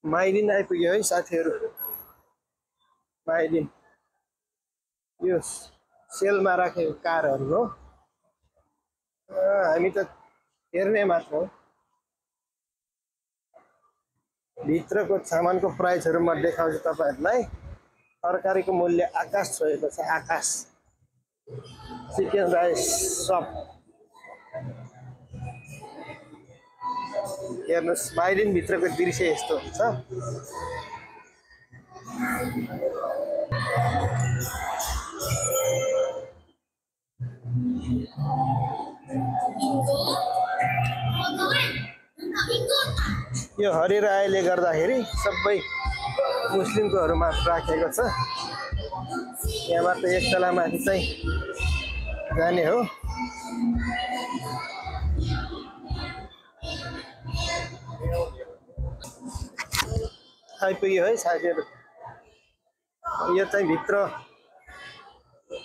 Myelin आइपुग्यो है साथीहरू। माइलिन यो सेलमा राखेको कारहरू हो। हामी त हेर्ने मात्र हो। भित्रको सामानको प्राइसहरू म देखाउँछु तपाईहरुलाई। तरकारीको मूल्य आकाश छोएको छ, आकाश। चिकन राइस सप हेर्नुस्, माइलिन भित्रको दृश्य यस्तो हुन्छ। यो हरि रायले गर्दाखेरि सबै मुस्लिमकोहरू मात्र राखेको छ। यहाँबाट एक तला माथि चाहिँ जाने हो। आइपुग्यो है साथीहरू। यो चाहिँ भित्र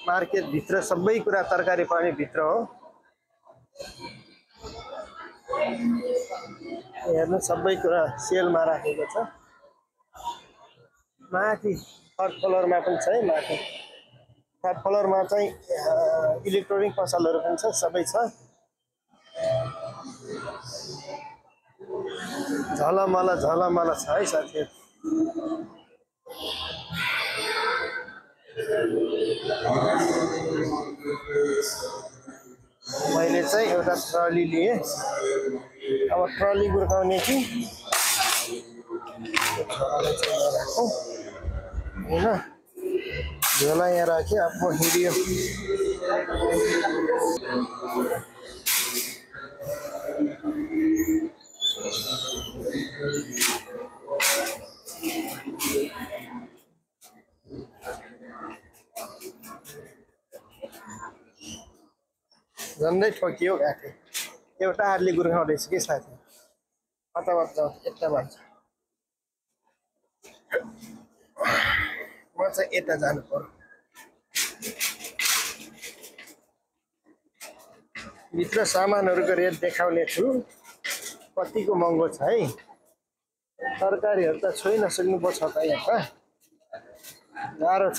मार्केट भित्र सबै कुरा तरकारी पाउने भित्र हो। हेर्नु सबै कुरा सेलमा राखेको छ। माथि थर्ड फ्लोरमा पनि छ है। माथि थर्ड फ्लोरमा चाहिँ इलेक्ट्रोनिक पसलहरू पनि छ, सबै छ। झलमल झलमल छ है साथीहरू। मैले चाहिँ एउटा ट्रली लिए। अब ट्रली गुर्काउने कि होइन, झोला यहाँ राखेँ, अब हिँडियो। झन्डै ठोकियो घाँटी। एउटा हातले गुर्काउँदैछ कि साथी। कताबाट यता भन्छ। म चाहिँ यता जानु पर्यो। भित्र सामानहरूको रेट देखाउने छु। कतिको महँगो छ है। तरकारीहरू त छोइ नसक्नु पर्छ त यहाँ। गाह्रो छ।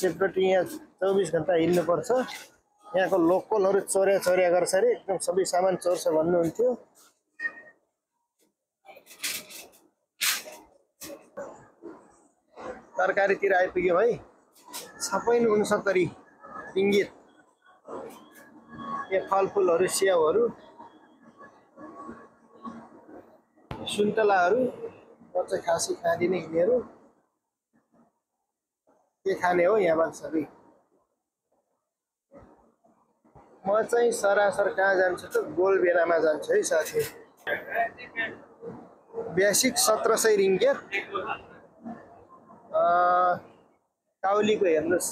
सेपरेटी यहाँ 24 घण्टा हिँड्नुपर्छ। यहाँको लोकलहरू चोर्या चोर्या गर्छ अरे, एकदम सबै सामान चोर्छ भन्नुहुन्थ्यो। तरकारीतिर आइपुग्यो है। सबै 69 रिङ्गित। यो फलफुलहरू, स्याउहरू, सुन्तलाहरू। म चाहिँ खासै खाँदिनँ यिनीहरू। के खाने हो यहाँबाट सबै। म चाहिँ सरासर कहाँ जान्छु त, गोलबेलामा जान्छु है साथी। बेसिक 1700 रिङ्गित। काउलीको हेर्नुहोस्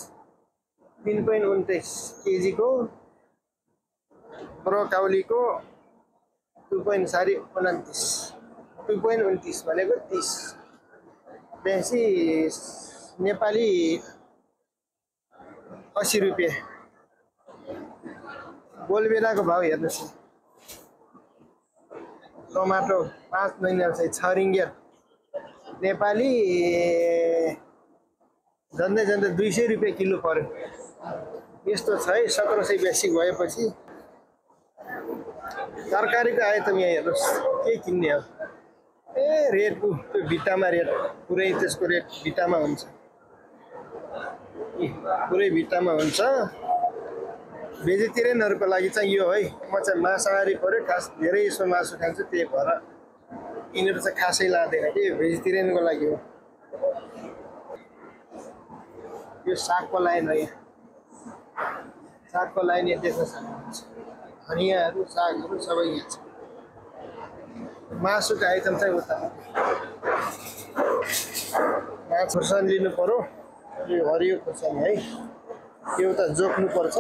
3.29 केजीको। ब्रोकाउलीको 2.29 भनेको 30। बेसी नेपाली 80 रुपियाँ। गोलबेलाको भाउ हेर्नुहोस्। टमाटो 5 महिना चाहिँ 6 रिङ्गित। नेपाली झन्डै 200 रुपियाँ किलो पर्यो। यस्तो छ है 1700 बेसिक भएपछि। तरकारीको आइटम यहाँ हेर्नुहोस्, के किन्ने हो। रेट त्यो भित्तामा रेट पुरै त्यसको रेट भित्तामा हुन्छ। पुरै भित्तामा हुन्छ। भेजिटेरियनहरूको लागि चाहिँ यो है। म चाहिँ मांसाहारी पर्यो, खास धेरै यसो मासु खान्छु, त्यही भएर यिनीहरू चाहिँ खासै लाँदैन कि। भेजिटेरियनको लागि हो। यो सागको लाइन हो। यहाँ सागको लाइन यहाँ देख्न सक्नुहुन्छ। धनियाँहरू, सागहरू सबै यहाँ छ। मासुको आइटम चाहिँ उता माछा खुर्सानी लिनु पर्यो। यो हरियो खुर्सानी है। यो उता जोख्नु पर्छ।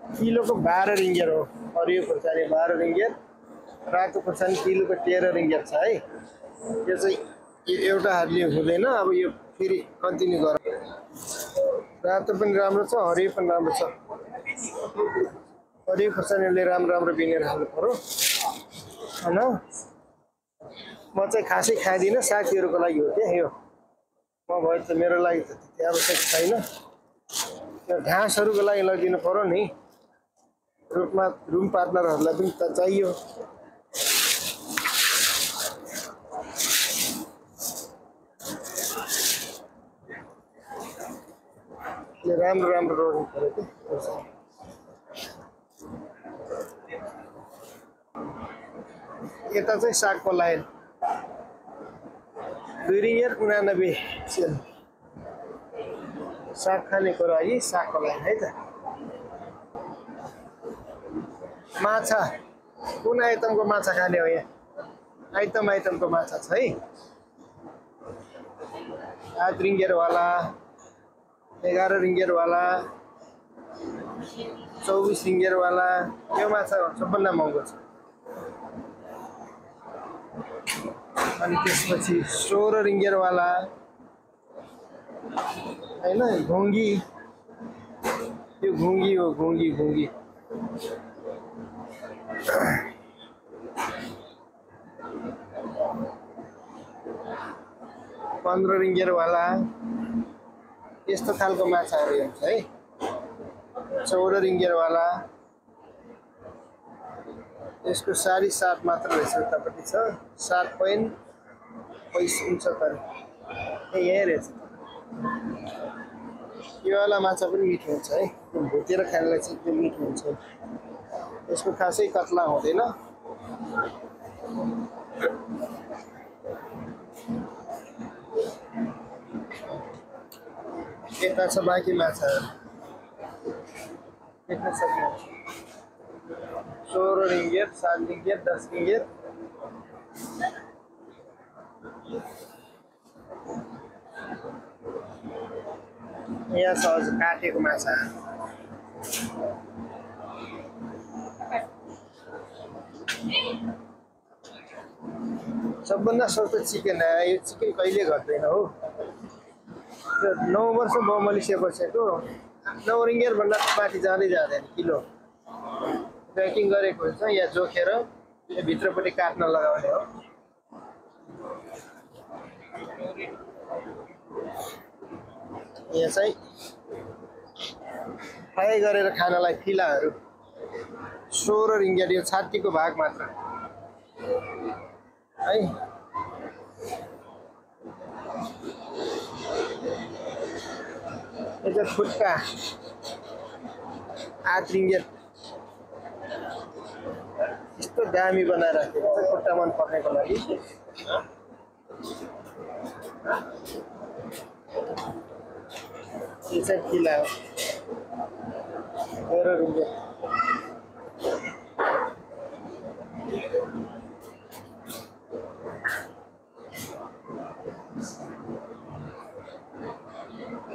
किलोको 12 रिङ्गित हो। हरियो खुर्सानी 12 रिङ्गित। रातो खुर्सानी किलोको 13 रिङ्गित छ है। यो चाहिँ एउटा हातले हुँदैन। अब यो फेरि कन्टिन्यू गरौँ। रातो पनि राम्रो छ, हरियो पनि राम्रो छ। हरियो खोर्सानीले राम्रो राम्रो बिनेर खानु पर्यो हैन। म चाहिँ खासै खाइदिनँ, साथीहरूको लागि हो क्या यो। म भयो त मेरो लागि त त्यति आवश्यक छैन। त्यो घाँसहरूको लागि लगिदिनु पर्यो नि। रुम पार्टनरहरूलाई पनि त चाहियो। राम्रो राम्रो रोड्नु पर्यो कि। यता चाहिँ सागको लाइन 2 रिङ्गियर 89 सेल। साग खानेको लागि सागको लाइन है त। माछा कुन आइटमको माछा खाने हो यहाँ? आइटमको माछा छ है। 8 रिङ्गियरवाला, 11 रिङ्गियरवाला, 24 रिङ्गियरवाला, यो माछा सबभन्दा महँगो छ। अनि त्यसपछि 16 रिङ्गियरवाला हैन, घोङ्गी। यो घोङ्गी हो, घोङ्गी। 15 रिङ्गियरवाला यस्तो खालको माछाहरू हुन्छ है। 14 रिङ्गियरवाला, यसको 7.5 मात्र रहेछ, उतापट्टि छ 7.65। यही रहेछ। यो वाला माछा पनि मिठो हुन्छ है, भुटेर खानलाई चाहिँ एकदम मिठो हुन्छ। यसको खासै कत्ला हुँदैन। यता छ बाँकी माछाहरू देख्न सक्नुहुन्छ। 16 रिङ्गियर, 7 रिङ्गियर, 10 रिङ्गियर। यहाँ छ अझ काटेको माछा। सबभन्दा सस्तो चिकन आयो। यो चिकन कहिले घट्दैन हो। 9 वर्ष भयो मैले बसेको। 9 रिङ्गियर भन्दा माथि जाँदैन किलो। प्याकिङ गरेको हुन्छ, या जोखेर भित्रपट्टि काट्न लगाउने हो। यहाँ चाहिँ फ्राई गरेर खानलाई फिलाहरू 16 रिङ्गियर। यो छातीको भाग मात्र है। यो खुट्टा 8 रिङ्गियर। यस्तो दामी बनाएर राखेको छ खुट्टा मन पर्नेको लागि। यो चाहिँ फिला हो, 13 रिङ्गियर।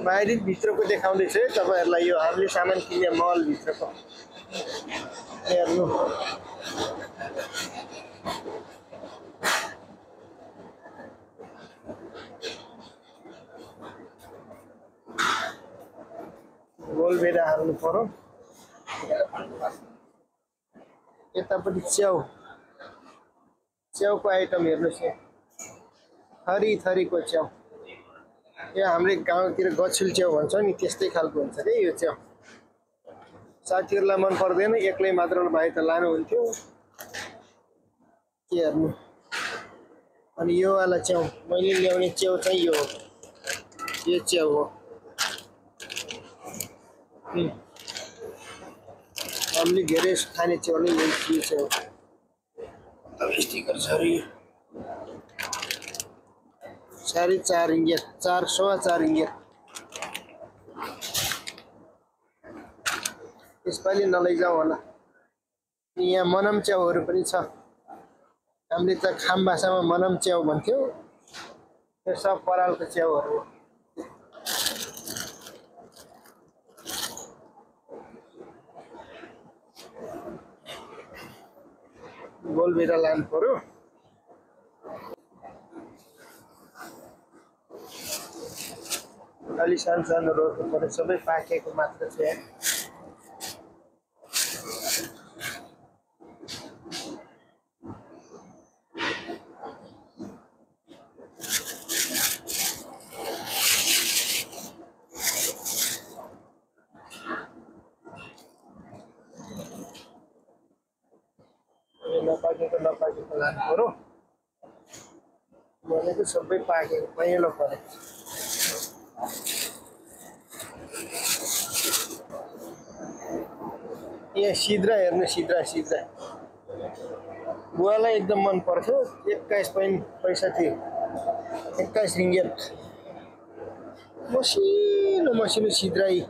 बाहिरी भित्रको देखाउँदैछु है तपाईँहरूलाई। यो हामीले सामान किन्ने मल भित्रको हेर्नु। गोलभेडा हाल्नु पर्यो। यतापट्टि च्याउको आइटम हेर्नुहोस्। थरीको च्याउ। यो हाम्रो गाउँतिर गछुल च्याउ भन्छ नि, त्यस्तै खालको हुन्छ क्या यो च्याउ। साथीहरूलाई मन पर्दैन, एक्लै मात्र भए त लानुहुन्थ्यो। के हेर्नु। अनि यो वाला च्याउ मैले ल्याउने च्याउ चाहिँ यो हो। यो च्याउ हो। हामीले धेरै खाने च्याउले यो च्याउ। स्टिकर छ अरे। 4.5 रिङ्गियर, 4.25 रिङ्गियर। यसपालि नलैजाऊ होला। यहाँ मनम च्याउहरू पनि छ। हामीले त खाम भाषामा मनम च्याउ भन्थ्यौँ। यो सब परालको च्याउहरू हो। गोलभेडा लानु पर्यो। अलि सानो सानो रोप्नु पर्यो सबै पाकेको मात्र छ यहाँ नपाकेको लानु पर्यो भनेको सबै पाकेको पहेँलो पर्यो यहाँ सिद्रा हेर्नु सिद्रा बुवालाई एकदम मन पर्थ्यो 21 पैसा थियो 21 रिङ्गेट मसिनो सिद्राई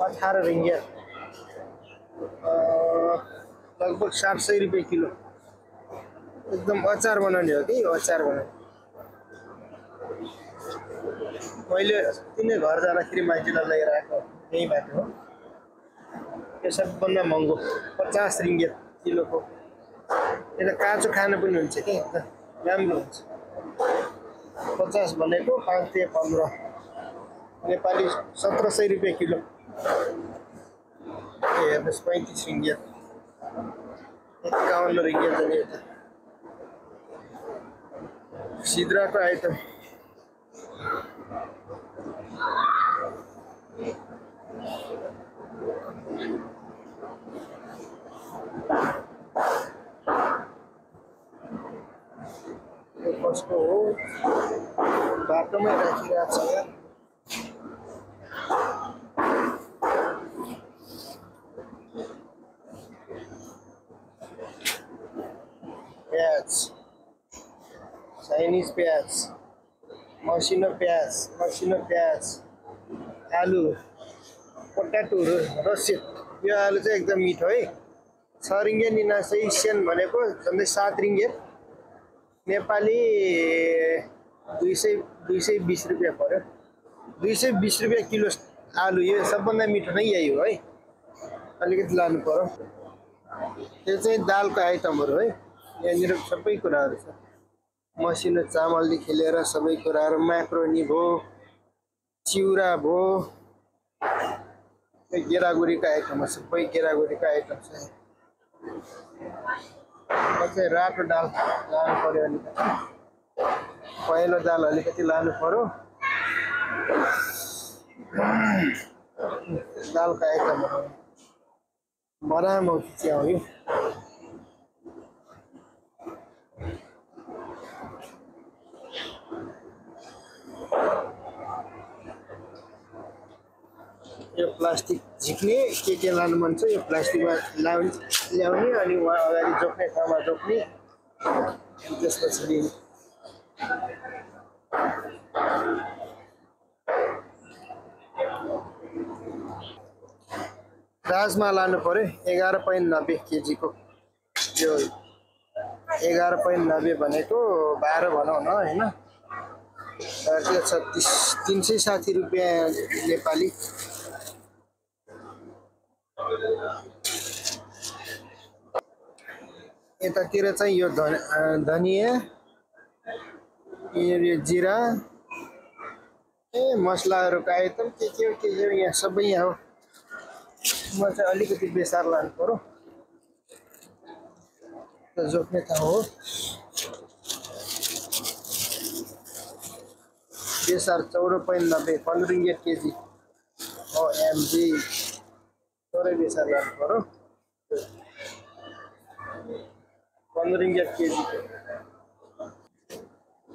18 रिङ्गेट लगभग 700 रुपियाँ किलो एकदम अचार बनाउने हो कि अचार बनाउने मैले तिनै घर जाँदाखेरि माइतीलाई लिएर आएको यही बाटो हो यो सबभन्दा महँगो 50 रिङ्गेट किलोको यसलाई काँचो खानु पनि हुन्छ कि राम्रो हुन्छ 50 भनेको 5 तिया 15 नेपाली 1700 रुपियाँ किलो हेर्नुहोस् 35 रिङ्गेट 51 रिङ्गेट जाने यता सिद्राको आइटम कसको हो बाटोमै राखिरहेको छ यार प्याज चाइनिज प्याज मसिनो प्याज आलु पोट्याटोहरू रसिद यो आलु चाहिँ एकदम मिठो है 6 रिङ्गेट 79 सेन भनेको झन्डै 7 रिङ्गेट नेपाली 220 रुपियाँ पर्यो 220 रुपियाँ किलो आलु यो सबभन्दा मिठो नै यही हो है अलिकति लानु पर्यो यो चाहिँ दालको आइटमहरू है यहाँनिर सबै कुराहरू छ मसिनो चामलदेखि लिएर सबै कुराहरू म्याक्रोनी भयो चिउरा भयो गेरागुरीको आइटम सबै गेरागुरीको आइटम छ चाहिँ रातो दाल लानु पर्यो अलिकति पहेँलो दाल अलिकति लानु पर्यो दालको आइटमहरू मरामौती च्याउ यो प्लास्टिक झिक्ने के लानु मन छ यो प्लास्टिकमा ल्याउने अनि वहाँ अगाडि जोख्ने ठाउँमा जोख्ने त्यसपछि दिने राजमा लानु पर्यो 11.90 केजीको यो 11.90 भनेको 12 भनौँ न होइन 360 रुपियाँ नेपाली यतातिर चाहिँ यो धनिया यो जिरा मसलाहरूको आइटम के यहाँ सबै यहाँ हो म चाहिँ अलिकति बेसार लानु पर्यो जोख्ने ठाउँ हो बेसार 14.90 15 रिङ्गेट केजी ओएमजी थोरै बेसार लानु पर्यो 15 रिङ्गेट केजी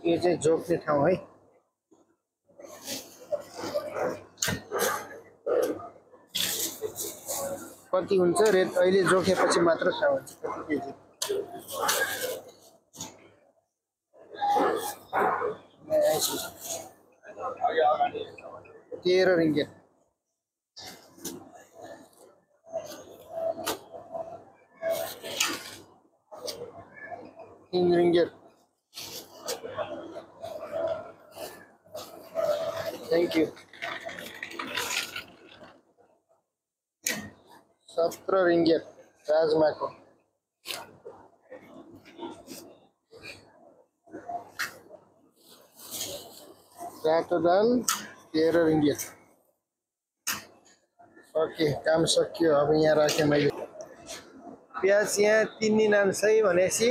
यो चाहिँ जोख्ने ठाउँ है कति हुन्छ रेट अहिले जोखेपछि मात्र थाहा हुन्छ कति KG 13 ringgit ringgit. Thank you. 17 ringgit राजमा को रातो दाल 13 रिङ्गित ओके काम सकियो अब यहाँ राखेँ मैले प्याज यहाँ 3.99 भनेपछि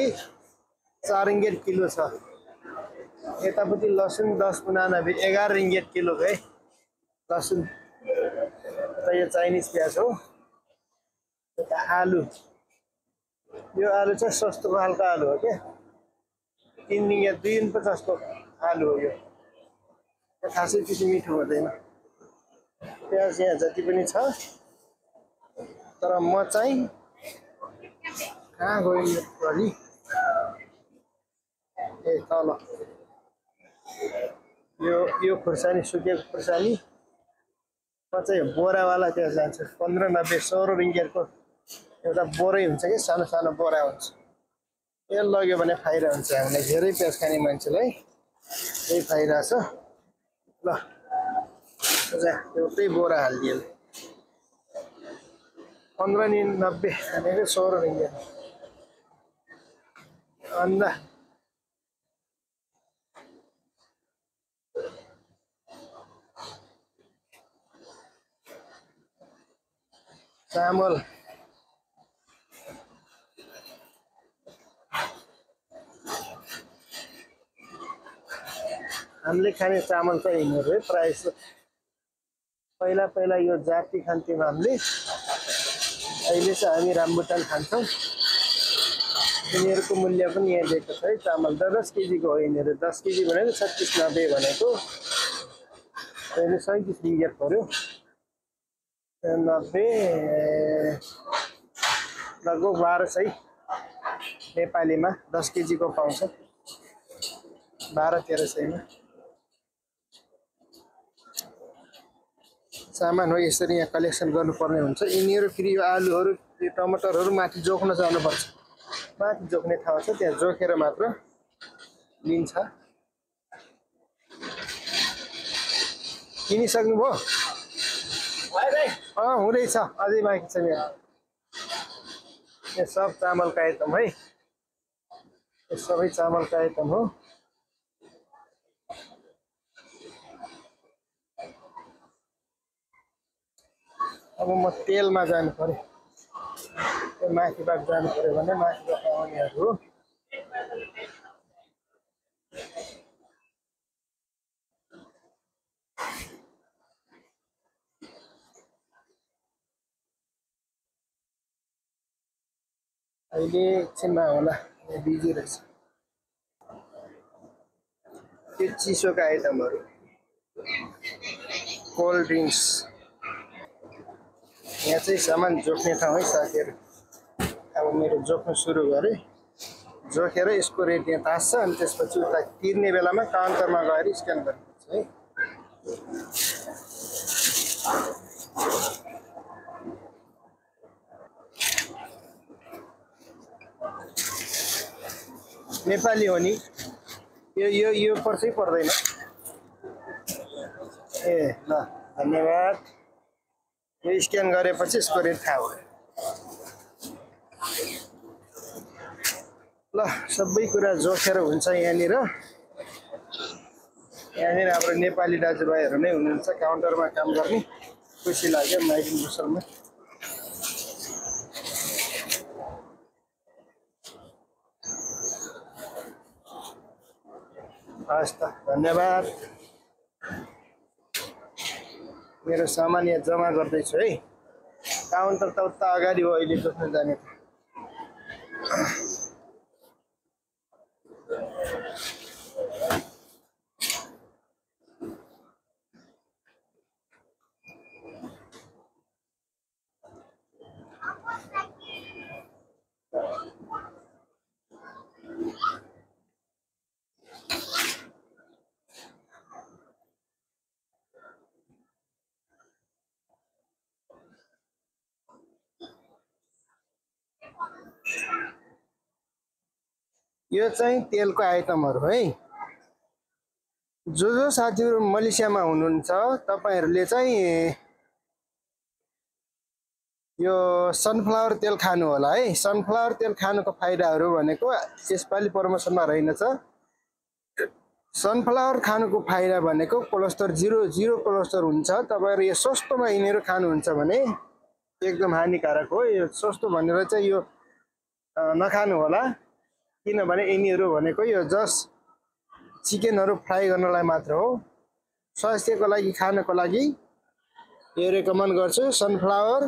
4 रिङ्गित किलो छ यतापट्टि लसुन 10.99 11 रिङ्गित किलो है लसुन त यो चाइनिज प्याज हो यता आलु यो आलु चाहिँ सस्तो खालको आलु हो क्या 3 रिङ्गित 2.50 को आलु हो यो खासै त्यति मिठो हुँदैन प्याज यहाँ जति पनि छ तर म चाहिँ कहाँ गयो अलि ए तल यो खुर्सानी सुकेको खुर्सानी म चाहिँ बोरावाला प्याज लान्छु 15.90 16 रिङ्गितको एउटा बोरै हुन्छ कि सानो सानो बोरा हुन्छ यो लग्यो भने फाइदा हुन्छ हामीलाई धेरै प्याज खाने मान्छेलाई यही फाइदा छ ल एउटै बोरा हालिदियो 15.90 भनेको 16 रिङ्गित अन्डा चामल हामीले खाने चामल चाहिँ यिनीहरू है प्रायः जस्तो पहिला पहिला यो जाति खान्थ्यौँ हामीले अहिले चाहिँ हामी रामबुटान खान्छौँ यिनीहरूको मूल्य पनि यहाँ दिएको छ है चामल 10 केजीको हो यिनीहरू 10 केजी भनेको 36.90 भनेको अहिले 37 रिङ्गित पर्यो 90 लगभग 1200 नेपालीमा 10 केजीको पाउँछ 1200-1300 मा सामान हो यसरी यहाँ कलेक्सन गर्नुपर्ने हुन्छ यिनीहरू फेरि यो आलुहरू यो टमाटरहरू माथि जोख्न जानुपर्छ माथि जोख्ने ठाउँ छ त्यहाँ जोखेर मात्र लिन्छ किनिसक्नुभयो हुँदैछ अझै बाँकी छ मेरो यो सब चामलको आइटम है यो सबै चामलको आइटम हो अब म तेलमा जानु पर्यो त्यो माथिबाट जानु पर्यो भने माथिबाट आउनेहरू अहिले एकछिनमा होला बिजी रहेछ त्यो चिसोका आइटमहरू कोल्ड ड्रिङ्क्स यहाँ चाहिँ सामान जोख्ने ठाउँ है साथीहरू अब मेरो जोख्न सुरु गरेँ जोखेर यसको रेट यहाँ तास्छ अनि त्यसपछि उता तिर्ने बेलामा काउन्टरमा गएर स्क्यान गर्नुपर्छ है नेपाली हो नि यो पर्छै पर्दैन ए ल धन्यवाद यो स्क्यान गरेपछि यसको रेट थाहा भयो ल सबै कुरा जोखेर हुन्छ यहाँनिर हाम्रो नेपाली दाजुभाइहरू नै हुनुहुन्छ काउन्टरमा काम गर्ने खुसी लाग्यो माइकिङ बुसलमा हस् त धन्यवाद मेरो सामान यहाँ जम्मा गर्दैछु है काउन्टर त उता अगाडि हो अहिले जोख्न जाने यो चाहिँ तेलको आइटमहरू है जो साथीहरू मलेसियामा हुनुहुन्छ तपाईहरुले चाहिँ यो सनफ्लावर तेल खानु होला है सनफ्लावर तेल खानुको फाइदाहरू भनेको यसपालि प्रमोसनमा रहेनछ सनफ्लावर खानुको फाइदा भनेको कोलेस्ट्रोल जिरो कोलेस्ट्रोल हुन्छ। तपाईँहरू यो सस्तोमा यिनीहरू खानुहुन्छ भने एकदम हानिकारक हो। यो सस्तो भनेर चाहिँ यो नखानु होला, किनभने यिनीहरू भनेको यो जस्ट चिकनहरू फ्राई गर्नलाई मात्र हो। स्वास्थ्यको लागि खानको लागि यो रेकमेन्ड गर्छु। सनफ्लावर,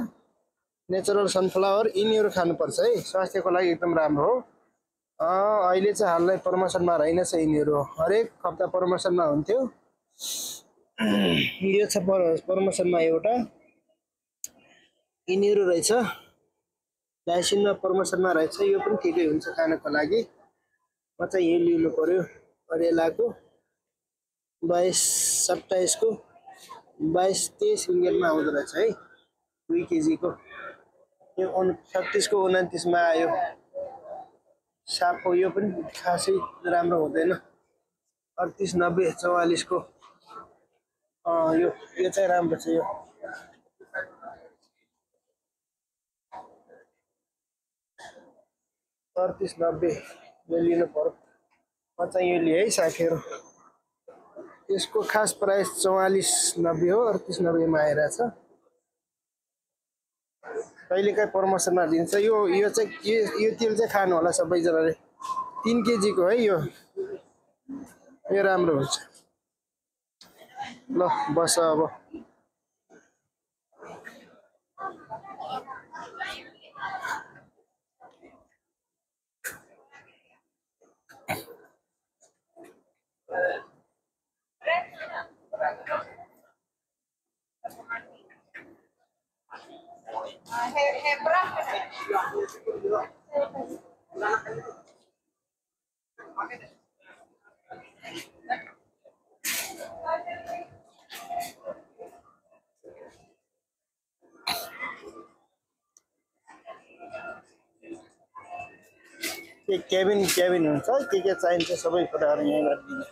नेचुरल सनफ्लावर यिनीहरू खानुपर्छ है, स्वास्थ्यको लागि एकदम राम्रो हो। अहिले चाहिँ हाललाई प्रमोसनमा रहेनछ यिनीहरू, हरेक हप्ता प्रमोसनमा हुन्थ्यो। यो छ प्रमोसनमा एउटा यिनीहरू रहेछ, डाइसिनमा प्रमोसनमा रहेछ। यो पनि ठिकै हुन्छ खानको लागि। म चाहिँ यो लिनु पर्यो, करेलाको 22-27 को 22-23 रिङ्गेटमा आउँदो रहेछ है, 2 केजीको। यो 36 को 29 मा आयो। सापको यो पनि खासै राम्रो हुँदैन, 38-90 44 को। यो चाहिँ राम्रो छ। यो 38-90 यो लिनु पर्यो। म चाहिँ यो लिएँ है साथीहरू। यसको खास प्राइस 44-90 हो, 38-90 मा आइरहेछ। कहिलेकाहीँ प्रमोसनमा दिन्छ। यो चाहिँ यो तेल चाहिँ खानु होला सबैजनाले, 3 केजीको है यो राम्रो हुन्छ। ल बस अब केबिन हुन्छ, के चाहिन्छ सबै कुराहरू यहाँ गरिदिनु।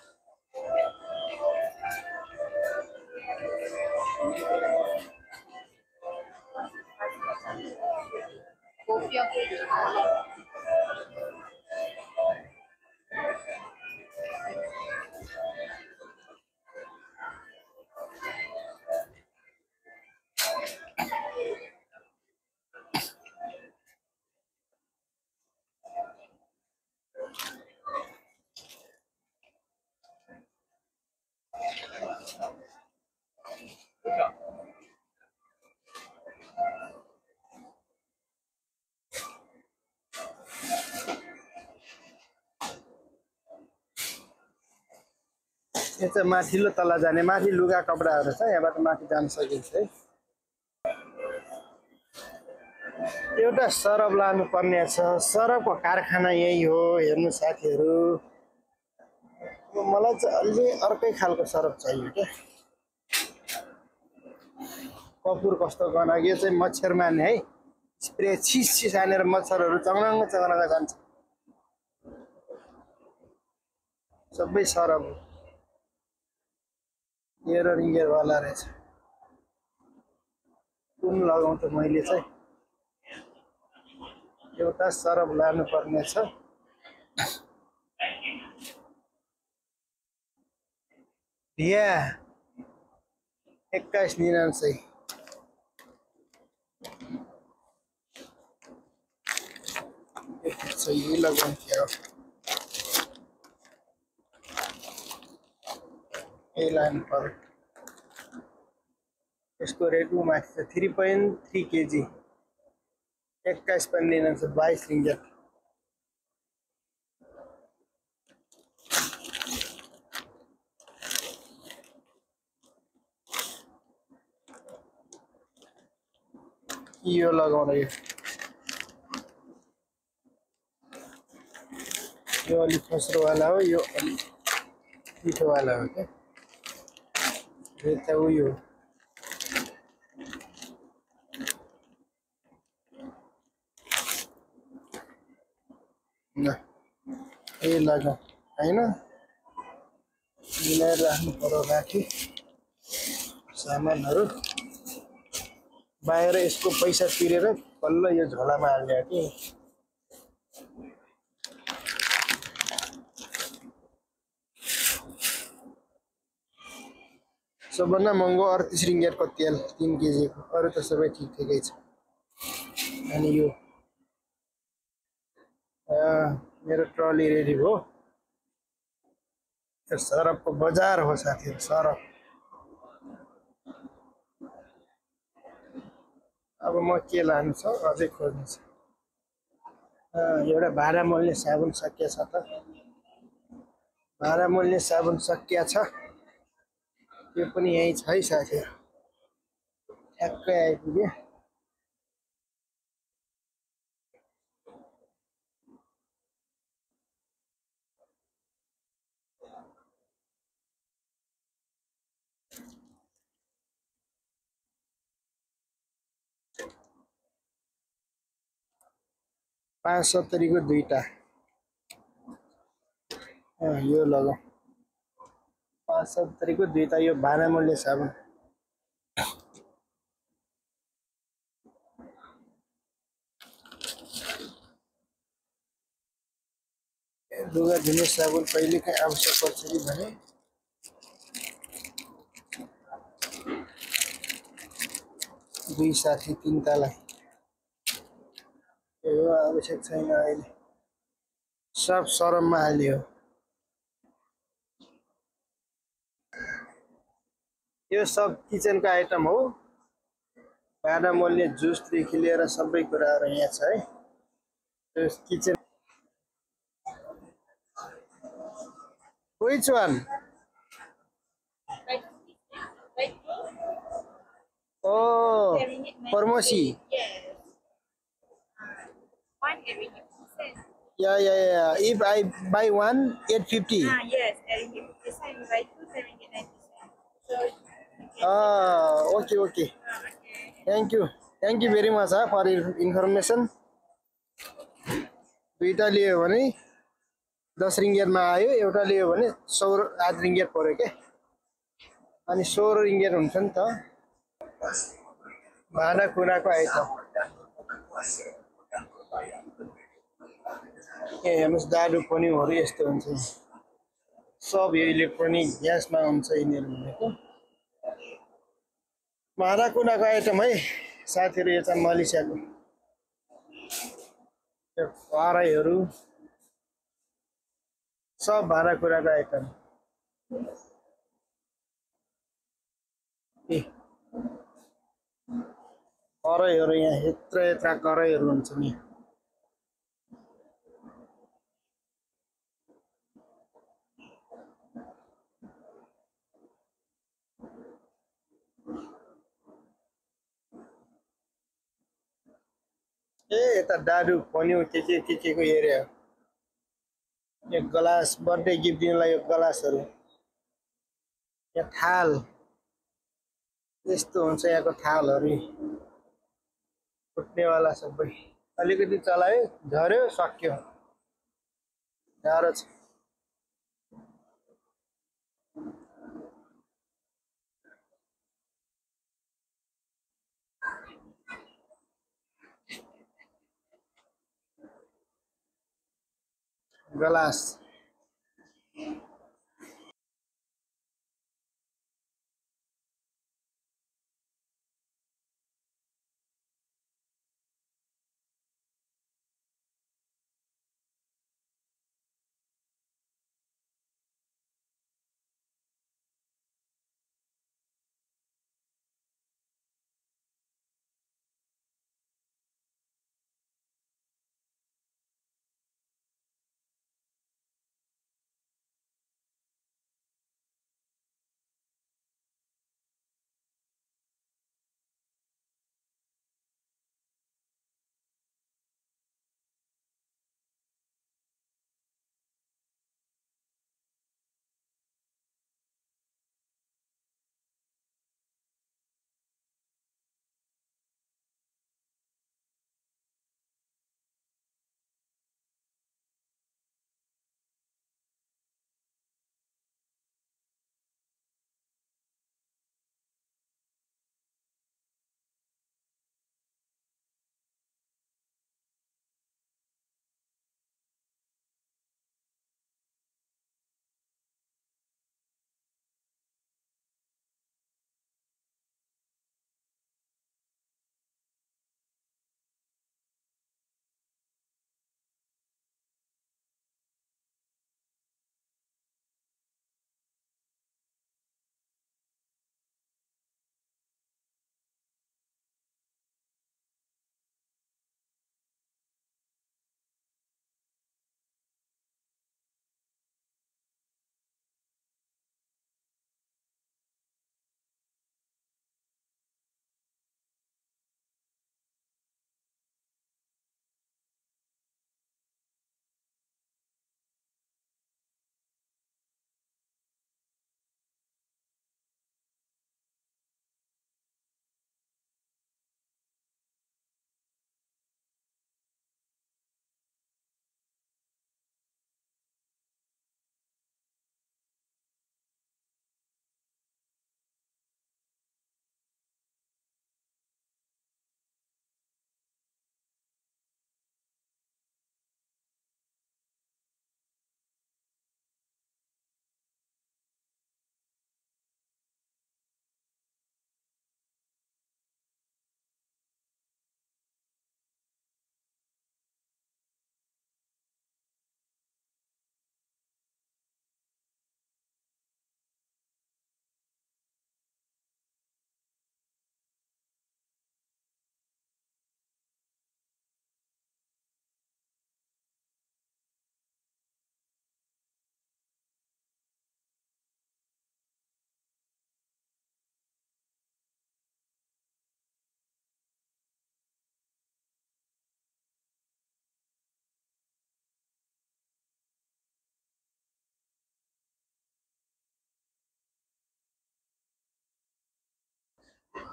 यो चाहिँ माथिल्लो तला जाने, माथि लुगा कपडाहरू छ, यहाँबाट माथि जान सकिन्छ है। एउटा सरफ लानुपर्ने छ, सरफको कारखाना यही हो। हेर्नु साथीहरू, मलाई चाहिँ अलि अर्कै खालको सरफ चाहियो क्या। कपुर कस्तो गनाएको, यो चाहिँ मच्छर मार्ने है, स्प्रे छिस हानेर मच्छरहरू चङ्रङ्ग जान्छ। सबै सरफ हेर रिङ्गेरवाला रहेछ। कुन लगाउँ त मैले चाहिँ? एउटा सरफ लानुपर्ने छ। भिया 2199 यही लगाउँथ्यो, यही लानु पर्यो। यसको रेट माथि छ 3.3 केजी 21.99 22 रिङ्गेट। यो लगाउन यो अलिक खस्रोवाला हो, यो अलिक पिठोवाला हो क्या। यो त उयो यही लगाऊ होइन, मिलाएर राख्नु पर्यो। राखी सामानहरू बाहिर यसको पैसा तिरेर बल्ल यो झोलामा हाल्ने कि। सबभन्दा महँगो 38 रिङ्गियाटको तेल 3 केजीको, अरू त सबै ठिक ठिकै छ। अनि यो मेरो ट्रली रेडी भयो। यो सरपको बजार हो साथीहरू, सरप। अब म के लानु छ अझै खोज्नु छ। एउटा भाँडा मोल्ने साबुन सकिया छ त, भाँडा मोल्ने साबुन सकिया छ। यो पनि यहीँ छ है साथीहरू, ठ्याक्कै आइपुग्यो। $5.70 को दुईटा, यो लगाऊ। 5.70 को दुईटा यो भाँडा मोल्ने साबुन। लुगा धुने साबुन कहिलेकाहीँ आवश्यक पर्छ कि भने 2 3 तालाई यो आवश्यक छैन अहिले, सब सरममा हालियो। यो सब किचनको आइटम हो, भाँडा मोल्ने जुसदेखि लिएर सबै कुराहरू यहाँ छ है। यो kitchen Which one? Oh, promosi. Yes. One every 50 cents. Yeah. If I buy one, 850. Yes, every 50 cents. Buy two, 79 cents. So. Okay. Okay. Thank you very much for your information. दुईटा लियो भने 10 रिङ्गियाटमा आयो, एउटा लियो भने 8 रिङ्गियाट पर्यो के। अनि 16 रिङ्गियाट हुन्छ नि त भाँडा कुँडाको आइटम। हेर्नुहोस् दाडु पन्युहरू यस्तो हुन्छ, सब यो इलेक्ट्रोनिक ग्यासमा हुन्छ यिनीहरू भनेको। भाँडा कुँडाको आइटम है साथीहरू, यो चाहिँ मलेसियाको। यो कराईहरू सब भाँडाकुँडाको आइटम। कराईहरू यहाँ यत्रा कराईहरू हुन्छ नि। यता डाडु पन्यु के को एरिया हो। यो ग्लास, बर्थडे गिफ्ट दिनलाई यो ग्लासहरू, यहाँ थाल यस्तो हुन्छ, यहाँको थालहरू फुट्नेवाला सबै। अलिकति चलायो झऱ्यो सक्यो, गाह्रो छ। ग्लास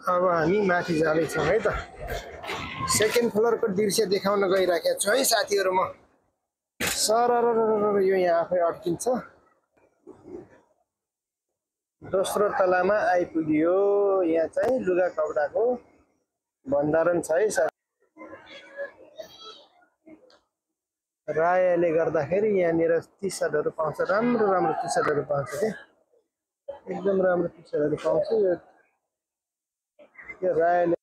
अब हामी माथि जाँदैछौँ है त। सेकेन्ड फ्लोरको दृश्य देखाउन गइराखेको छु है साथीहरू। म सर यो यहाँ आफै अड्किन्छ। दोस्रो तलामा आइपुग्यो। यहाँ चाहिँ लुगा कपडाको भण्डारण छ है साथी। रायले गर्दाखेरि यहाँनिर टी सर्टहरू पाउँछ, राम्रो राम्रो टी सर्टहरू पाउँछ क्या, एकदम राम्रो टी सर्टहरू पाउँछ। यो रायले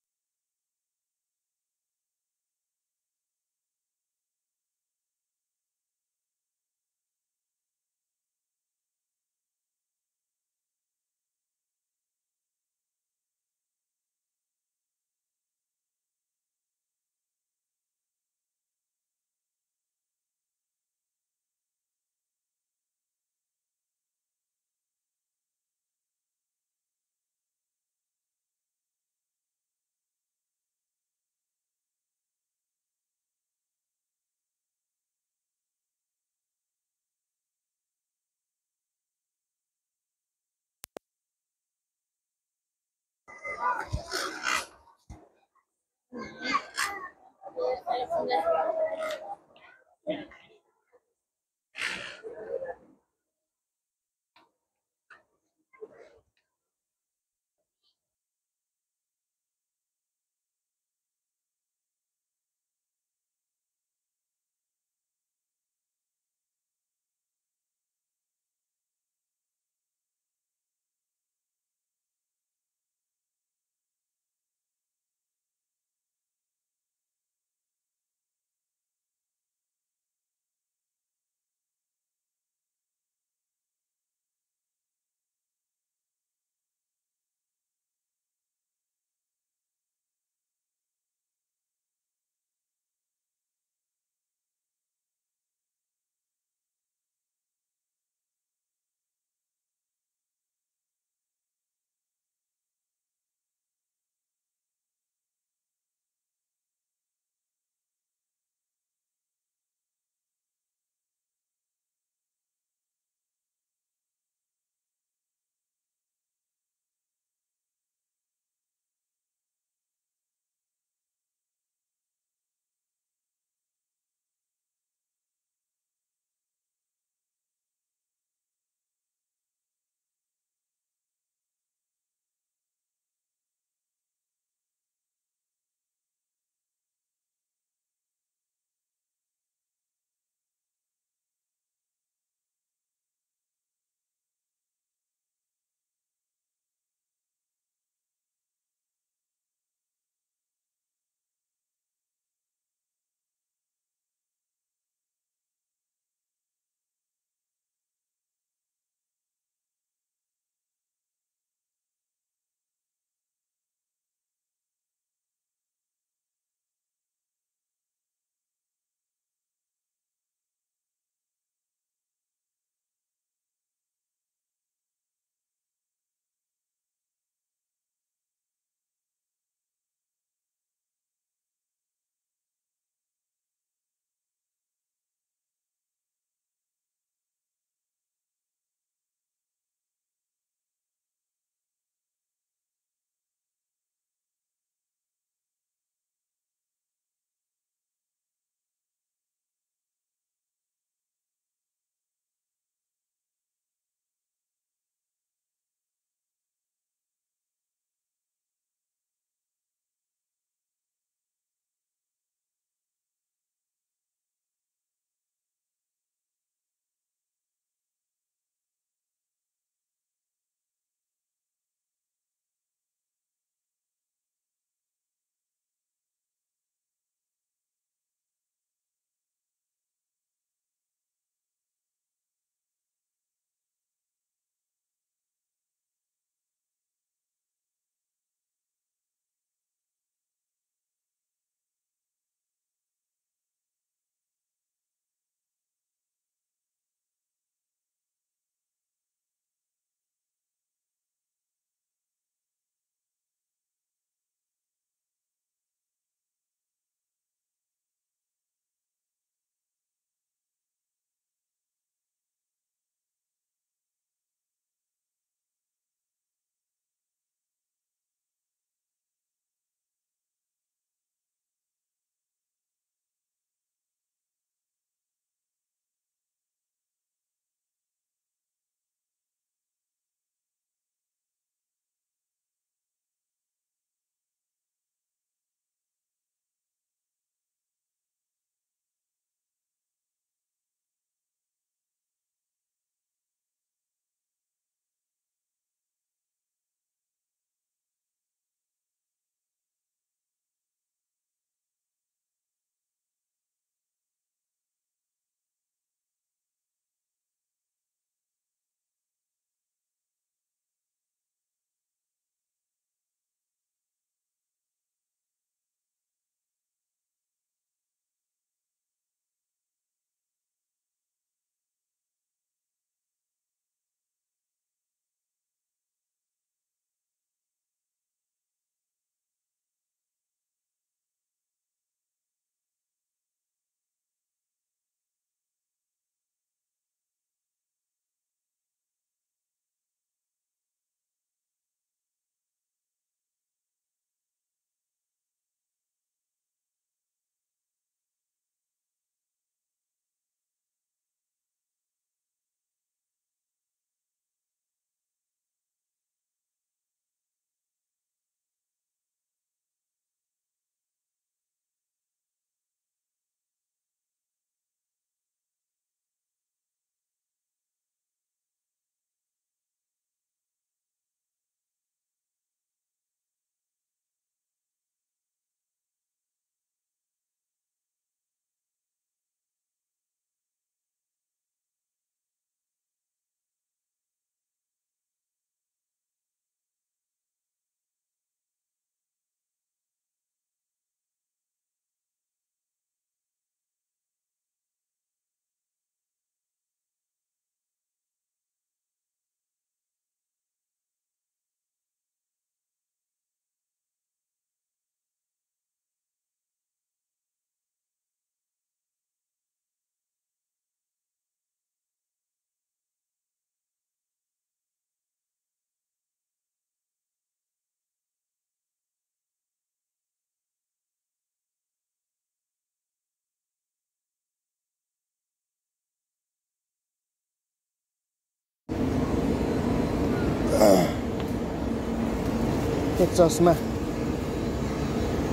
एक चस्मा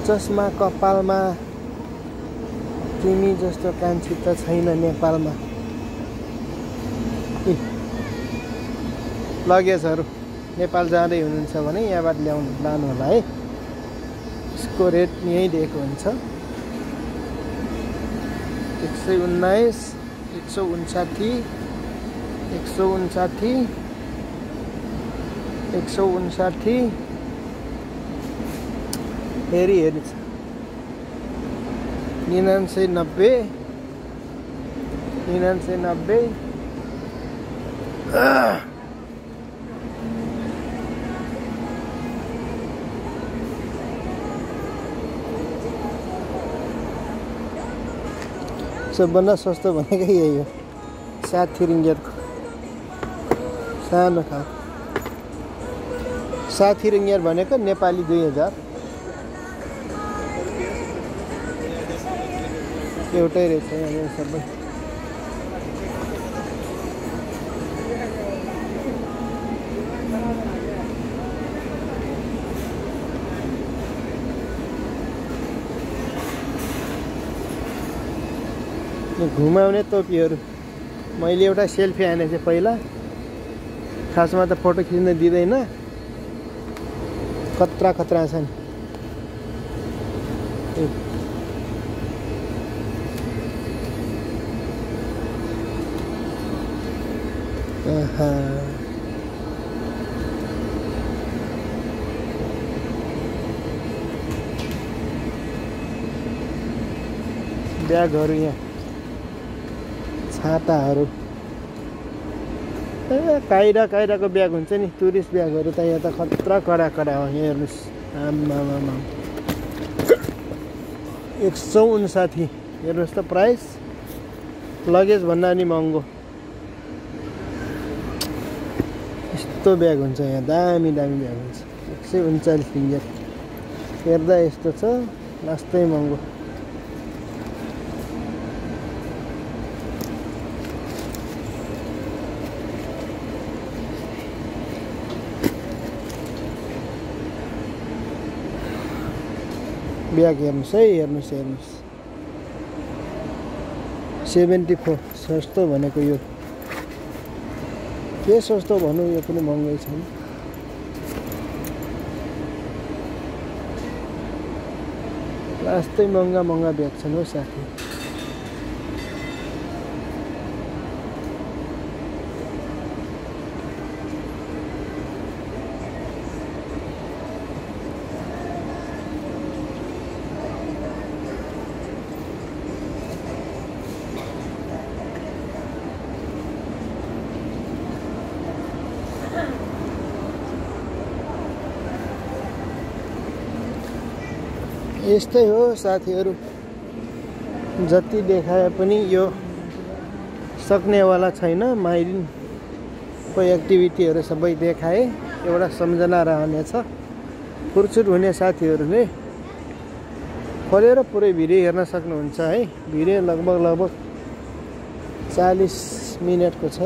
चस्मा कपालमा तिमी जस्तो कान्छी त छैन नेपालमा। लगेजहरू नेपाल जाँदै हुनुहुन्छ भने यहाँबाट लानु होला है। यसको रेट यहीँ दिएको हुन्छ 119 159 159 159 हेरी हेरी छ 99 99 सबभन्दा सस्तो भनेकै यही हो 60 रिङ्गिटको सानो खालको 60 रिङ्गिट भनेको नेपाली 2000 एउटै रहेछ यहाँ सबै। घुमाउने टोपीहरू मैले एउटा सेल्फी हाने थिएँ पहिला, खासमा त फोटो खिच्न दिँदैन, खतरा खतरा छन्। ब्यागहरू यहाँ छाताहरू काइराको ब्याग हुन्छ नि, टुरिस्ट ब्यागहरू त यहाँ त खतरा कडा हो। यहाँ हेर्नुहोस् आम्मामा 159 हेर्नुहोस् त प्राइस, लगेज भन्दा नि महँगो। यस्तो ब्याग हुन्छ यहाँ, दामी ब्याग हुन्छ 139 रिङ्गिट। हेर्दा यस्तो छ, लास्टै महँगो। ब्याग हेर्नुहोस् है, हेर्नुहोस् 74 सस्तो भनेको यो के सस्तो भनौँ, यो पनि महँगै छ नि। लास्टै महँगा ब्याग छन् हो साथी। यस्तै हो साथीहरू, जति देखाए पनि यो सक्नेवाला छैन। माइलिनको एक्टिभिटीहरू सबै देखाए, एउटा सम्झना रहनेछ। फुर्सुद हुने साथीहरूले खोलेर पुरै भिडियो हेर्न सक्नुहुन्छ है। भिडियो लगभग 40 मिनटको छ।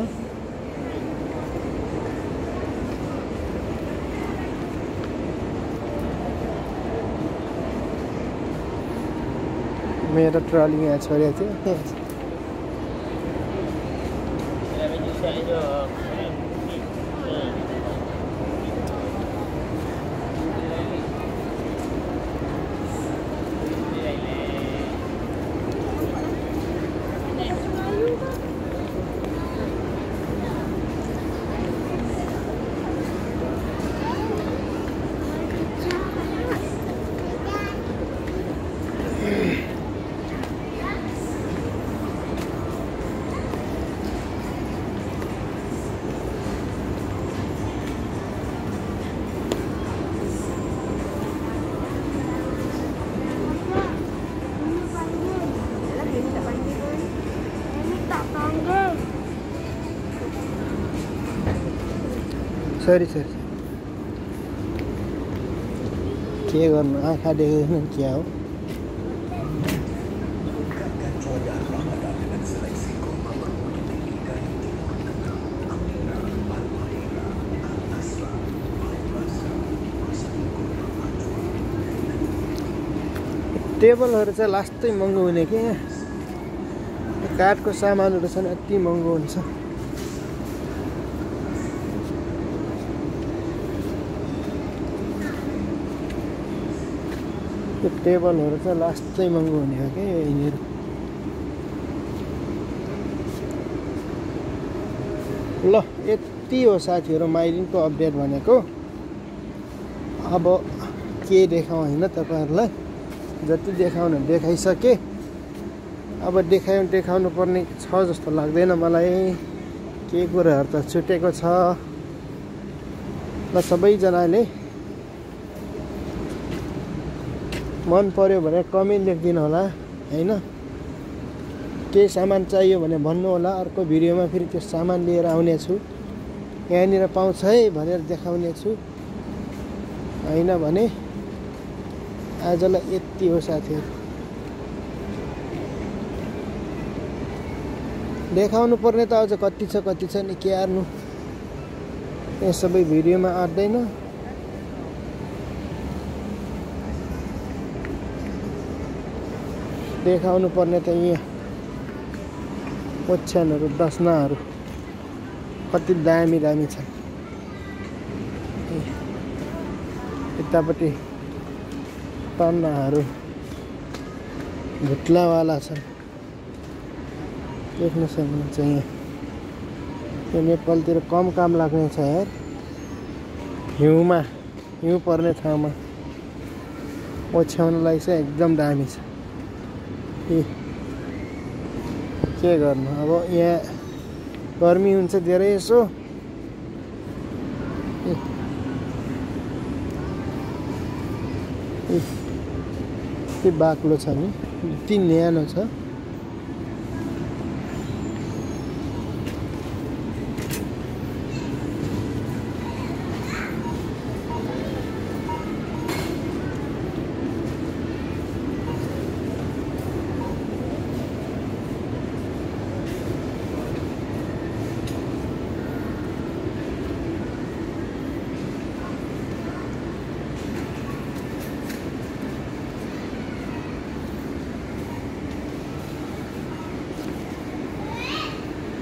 मेरो ट्रली यहाँ छोडेको थियो। सरी के गर्नु, आँखा देख्दैन क्या हो। टेबलहरू चाहिँ लास्टै महँगो हुने कि यहाँ काठको सामानहरू छन् यति महँगो हुन्छ। यो टेबलहरू चाहिँ लास्टै महँगो हुने हो कि यिनीहरू। ल यति हो साथीहरू माइलिनको अपडेट भनेको। अब के देखाउँ होइन तपाईँहरूलाई, जति देखाउनु देखाइसके। अब देखाउनु पर्ने छ जस्तो लाग्दैन मलाई, के कुराहरू त छुटेको छ। ल सबैजनाले मन पर्यो भने कमेन्ट लेखिदिनु होला होइन। केही सामान चाहियो भने भन्नु होला, अर्को भिडियोमा फेरि त्यो सामान लिएर आउने छु। यहाँनिर पाउँछ है भनेर देखाउने छु, होइन भने आजलाई यति हो साथीहरू। देखाउनु पर्ने त अझ कति छ नि, के हार्नु, यो सबै भिडियोमा आँट्दैन। देखाउनु पर्ने त यहाँ ओछ्यानहरू दसनाहरू कति दामी दामी छन्। यतापट्टि तन्नाहरू भुट्लावाला छन्, देख्न सक्नुहुन्छ। यहाँ यो नेपालतिर कम काम लाग्ने छ यार, हिउँ पर्ने ठाउँमा ओछ्याउनलाई चाहिँ एकदम दामी छ। के गर्नु अब, यहाँ गर्मी हुन्छ धेरै यसो। यति बाक्लो छ नि, यति न्यानो छ।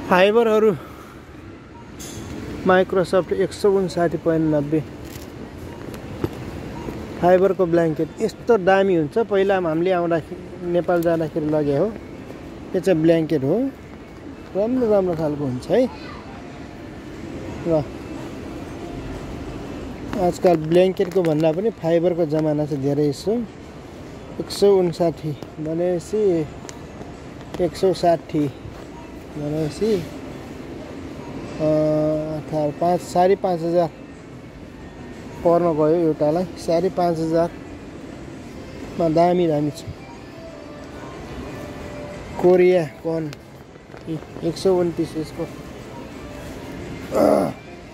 फाइबरहरू माइक्रोसफ्ट 159.90 फाइबरको ब्ल्याङ्केट यस्तो दामी हुन्छ। पहिला हामीले आउँदाखेरि नेपाल जाँदाखेरि लगे हो, यो चाहिँ ब्ल्याङ्केट हो, राम्रो खालको हुन्छ है। ल आजकल ब्ल्याङ्केटको भन्दा पनि फाइबरको जमाना चाहिँ धेरै छ। 159 भनेपछि 160 भनेपछि 5,500 पर्न गयो एउटालाई। 5,500 मा दामी छ। कोरिया कन 129 यसको।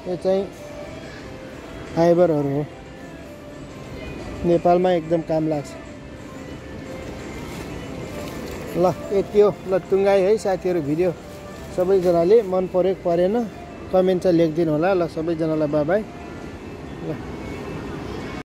यो चाहिँ फाइबरहरू हो, नेपालमा एकदम काम लाग्छ। ल यति हो। ल टुङ्गाइ है साथीहरू भिडियो। सबैजनाले मन परेको परेन कमेन्ट चाहिँ लेखिदिनु होला। ल सबैजनालाई बाई बाई।